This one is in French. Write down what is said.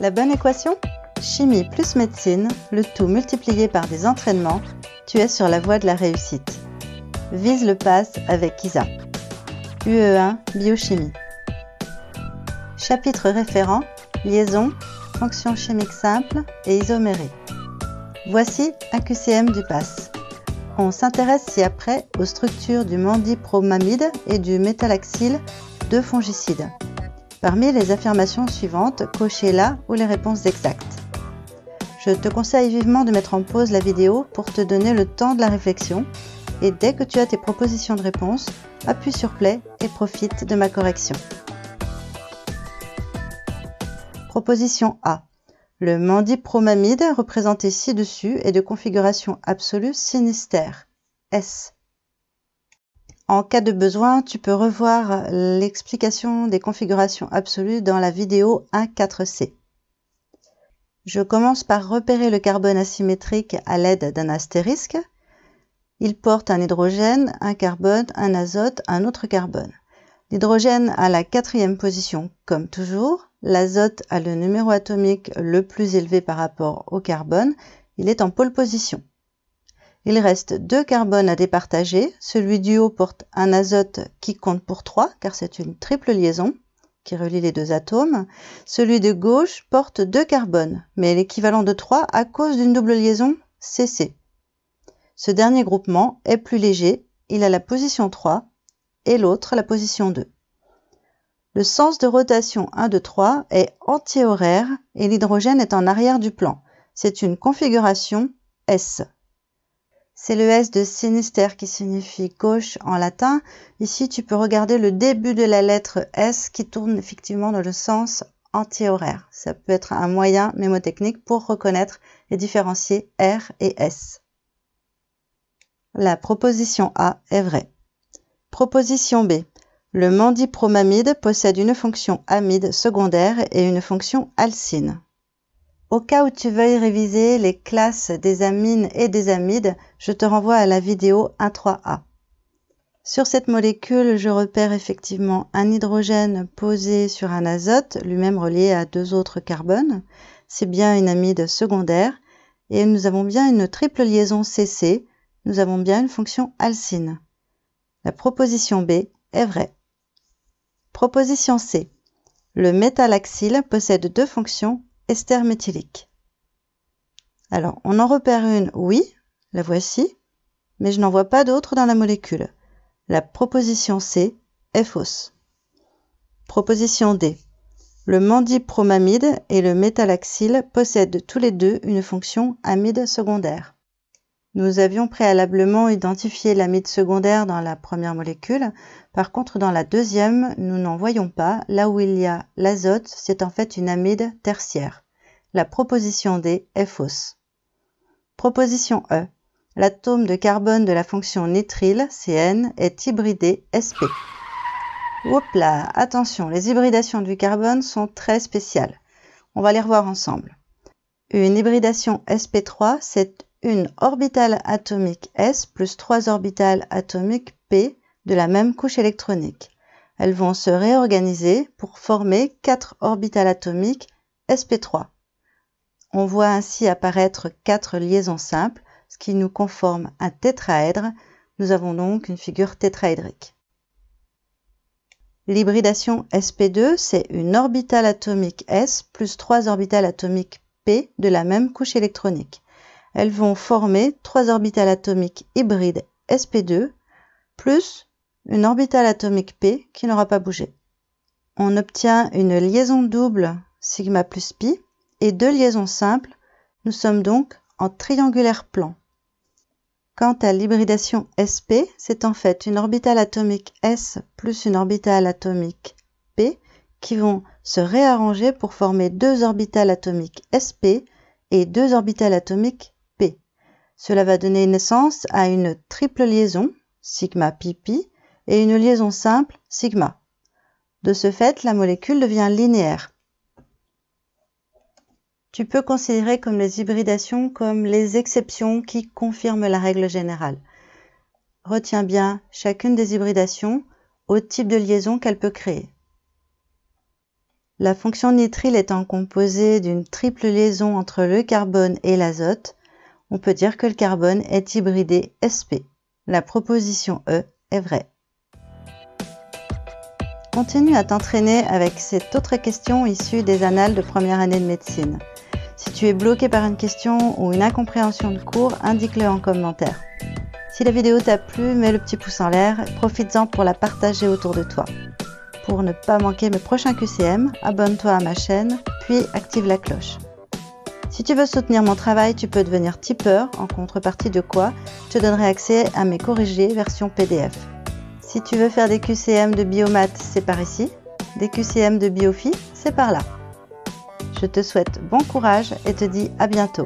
La bonne équation? Chimie plus médecine, le tout multiplié par des entraînements, tu es sur la voie de la réussite. Vise le pass avec ISA. UE1 Biochimie. Chapitre référent, liaison, fonctions chimiques simples et isomérie. Voici un QCM du pass. On s'intéresse ci-après aux structures du mendipromamide et du métalaxyle, deux fongicides. Parmi les affirmations suivantes, cochez là où les réponses exactes. Je te conseille vivement de mettre en pause la vidéo pour te donner le temps de la réflexion et dès que tu as tes propositions de réponse, appuie sur play et profite de ma correction. Proposition A. Le mendipromamide représenté ci-dessus est de configuration absolue sinistère, S. En cas de besoin, tu peux revoir l'explication des configurations absolues dans la vidéo 1.4c. Je commence par repérer le carbone asymétrique à l'aide d'un astérisque. Il porte un hydrogène, un carbone, un azote, un autre carbone. L'hydrogène a la 4e position, comme toujours. L'azote a le numéro atomique le plus élevé par rapport au carbone. Il est en pole position. Il reste 2 carbones à départager. Celui du haut porte un azote qui compte pour 3, car c'est une triple liaison qui relie les 2 atomes. Celui de gauche porte 2 carbones, mais l'équivalent de 3 à cause d'une double liaison CC. Ce dernier groupement est plus léger, il a la position 3 et l'autre la position 2. Le sens de rotation 1, 2, 3 est antihoraire et l'hydrogène est en arrière du plan. C'est une configuration S. C'est le S de sinistère qui signifie gauche en latin. Ici, tu peux regarder le début de la lettre S qui tourne effectivement dans le sens antihoraire. Ça peut être un moyen mémotechnique pour reconnaître et différencier R et S. La proposition A est vraie. Proposition B. Le mendipromamide possède une fonction amide secondaire et une fonction alcyne. Au cas où tu veuilles réviser les classes des amines et des amides, je te renvoie à la vidéo 1.3a. Sur cette molécule, je repère effectivement un hydrogène posé sur un azote, lui-même relié à 2 autres carbones. C'est bien une amide secondaire et nous avons bien une triple liaison CC. Nous avons bien une fonction alcyne. La proposition B est vraie. Proposition C. Le métalaxyle possède 2 fonctions ester méthyliques. Alors, on en repère une, oui, la voici, mais je n'en vois pas d'autre dans la molécule. La proposition C est fausse. Proposition D. Le mendipromamide et le métalaxyle possèdent tous les deux une fonction amide secondaire. Nous avions préalablement identifié l'amide secondaire dans la première molécule. Par contre, dans la deuxième, nous n'en voyons pas. Là où il y a l'azote, c'est en fait une amide tertiaire. La proposition D est fausse. Proposition E. L'atome de carbone de la fonction nitrile, Cn, est hybridé sp. Hop là, attention, les hybridations du carbone sont très spéciales. On va les revoir ensemble. Une hybridation sp3, c'est une orbitale atomique S plus 3 orbitales atomiques P de la même couche électronique. Elles vont se réorganiser pour former 4 orbitales atomiques sp3. On voit ainsi apparaître 4 liaisons simples, ce qui nous conforme un tétraèdre. Nous avons donc une figure tétraédrique. L'hybridation sp2, c'est une orbitale atomique S plus 3 orbitales atomiques P de la même couche électronique. Elles vont former 3 orbitales atomiques hybrides sp2 plus une orbitale atomique P qui n'aura pas bougé. On obtient une liaison double sigma plus pi et 2 liaisons simples. Nous sommes donc en triangulaire plan. Quant à l'hybridation sp, c'est en fait une orbitale atomique S plus une orbitale atomique P qui vont se réarranger pour former 2 orbitales atomiques sp et 2 orbitales atomiques P. Cela va donner naissance à une triple liaison, sigma pi-pi, et une liaison simple, sigma. De ce fait, la molécule devient linéaire. Tu peux considérer comme les hybridations comme les exceptions qui confirment la règle générale. Retiens bien chacune des hybridations au type de liaison qu'elle peut créer. La fonction nitrile étant composée d'une triple liaison entre le carbone et l'azote, on peut dire que le carbone est hybridé sp. La proposition E est vraie. Continue à t'entraîner avec cette autre question issue des annales de première année de médecine. Si tu es bloqué par une question ou une incompréhension de cours, indique-le en commentaire. Si la vidéo t'a plu, mets le petit pouce en l'air, profites-en pour la partager autour de toi. Pour ne pas manquer mes prochains QCM, abonne-toi à ma chaîne, puis active la cloche. Si tu veux soutenir mon travail, tu peux devenir tipeur, en contrepartie de quoi je te donnerai accès à mes corrigés version PDF. Si tu veux faire des QCM de biomaths, c'est par ici. Des QCM de biophy, c'est par là. Je te souhaite bon courage et te dis à bientôt.